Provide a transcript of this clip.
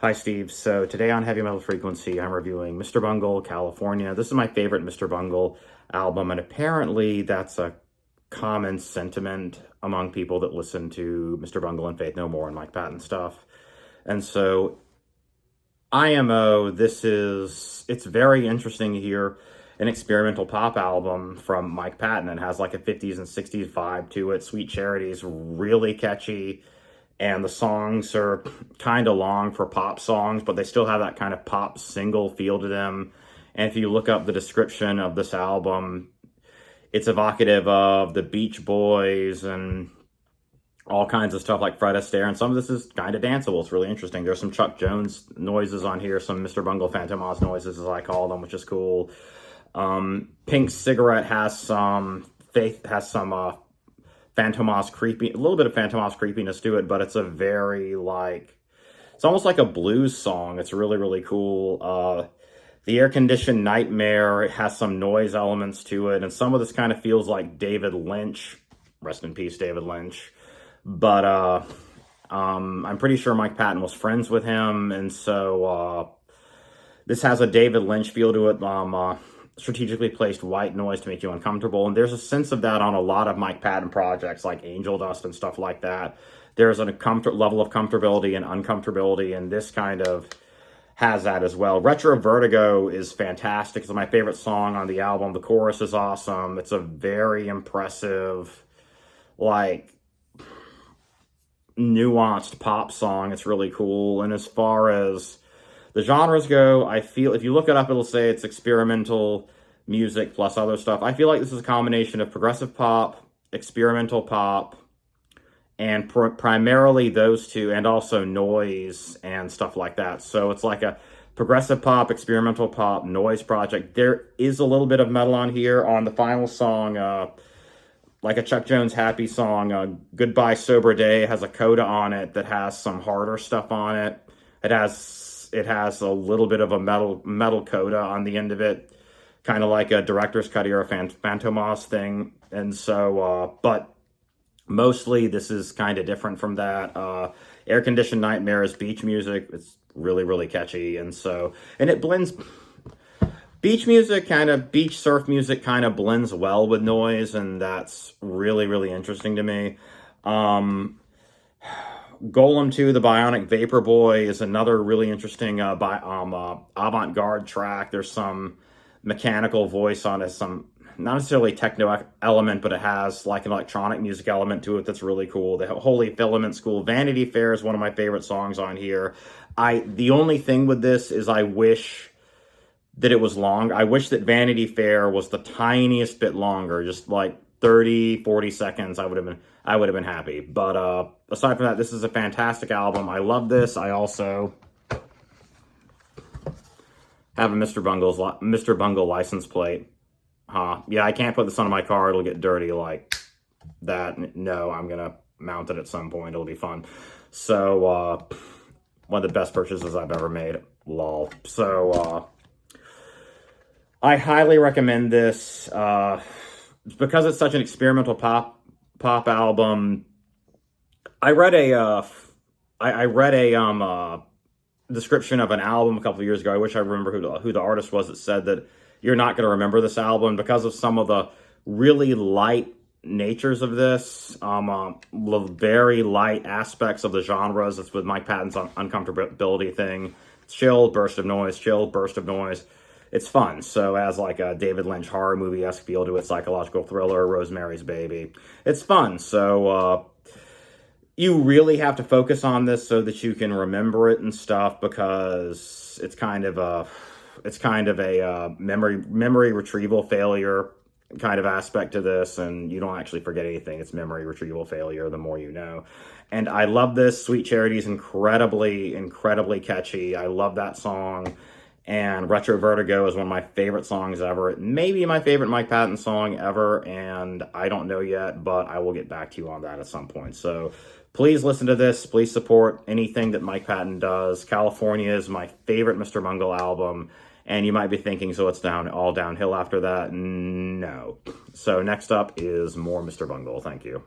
Hi, Steve. So today on Heavy Metal Frequency, I'm reviewing Mr. Bungle, California. This is my favorite Mr. Bungle album, and apparently that's a common sentiment among people that listen to Mr. Bungle and Faith No More and Mike Patton stuff. And so IMO, it's very interesting to hear an experimental pop album from Mike Patton. It has like a 50s and 60s vibe to it. Sweet Charity is really catchy, and the songs are kind of long for pop songs, but they still have that kind of pop single feel to them. And if you look up the description of this album, it's evocative of the Beach Boys and all kinds of stuff like Fred Astaire, and some of this is kind of danceable. It's really interesting. There's some Chuck Jones noises on here, some Mr. Bungle Phantom Oz noises, as I call them, which is cool. Pink Cigarette has some Phantom Oz creepy, a little bit of Phantom Oz creepiness to it, but it's a very it's almost like a blues song. It's really, really cool. The Air Conditioned Nightmare, it has some noise elements to it, and some of this kind of feels like David Lynch. Rest in peace, David Lynch. But I'm pretty sure Mike Patton was friends with him, and so this has a David Lynch feel to it. Strategically placed white noise to make you uncomfortable, and there's a sense of that on a lot of Mike Patton projects like Angel Dust and stuff like that. There's a level of comfortability and uncomfortability, and this kind of has that as well. Retro Vertigo is fantastic. It's my favorite song on the album. The chorus is awesome. It's a very impressive, nuanced pop song. It's really cool. And as far as the genres go, I feel if you look it up, it'll say it's experimental music plus other stuff. I feel like this is a combination of progressive pop, experimental pop, and primarily those two, and also noise and stuff like that. So it's like a progressive pop, experimental pop, noise project. There is a little bit of metal on here. On the final song, like a Chuck Jones happy song, Goodbye Sober Day, has a coda on it that has some harder stuff on it. It has a little bit of a metal coda on the end of it, kind of like a director's cut or a Phantom Oz thing. And so, but mostly this is kind of different from that. Air Conditioned Nightmare is beach music. It's really, really catchy. And it blends. Beach surf music kind of blends well with noise, and that's really, really interesting to me. Golem 2, The Bionic Vapor Boy, is another really interesting avant-garde track. There's some mechanical voice on it, some not necessarily techno element, but it has like an electronic music element to it that's really cool. The Holy Filament School, Vanity Fair is one of my favorite songs on here. The only thing with this is I wish that it was long. I wish that Vanity Fair was the tiniest bit longer, just like 30, 40 seconds. I would have been happy. But aside from that, this is a fantastic album. I love this. I also have a Mr. Bungle license plate. Yeah, I can't put this on my car. It'll get dirty like that. No, I'm going to mount it at some point. It'll be fun. So, one of the best purchases I've ever made. Lol. So, I highly recommend this. Because it's such an experimental pop album. I read a description of an album a couple of years ago. I wish I remember who the artist was that said that you're not going to remember this album because of some of the really light natures of this, very light aspects of the genres. That's with Mike Patton's uncomfortability thing. Chill, burst of noise, chill, burst of noise. It's fun. So it has like a David Lynch horror movie-esque feel to it, psychological thriller, Rosemary's Baby. It's fun. So you really have to focus on this so that you can remember it and stuff, because it's kind of a memory retrieval failure kind of aspect to this, and you don't actually forget anything. It's memory retrieval failure, the more you know. And I love this. Sweet Charity is incredibly, incredibly catchy. I love that song. And Retro Vertigo is one of my favorite songs ever. It may be my favorite Mike Patton song ever, and I don't know yet, but I will get back to you on that at some point. So please listen to this. Please support anything that Mike Patton does. California is my favorite Mr. Bungle album, and you might be thinking, so it's all downhill after that. No. So next up is more Mr. Bungle. Thank you.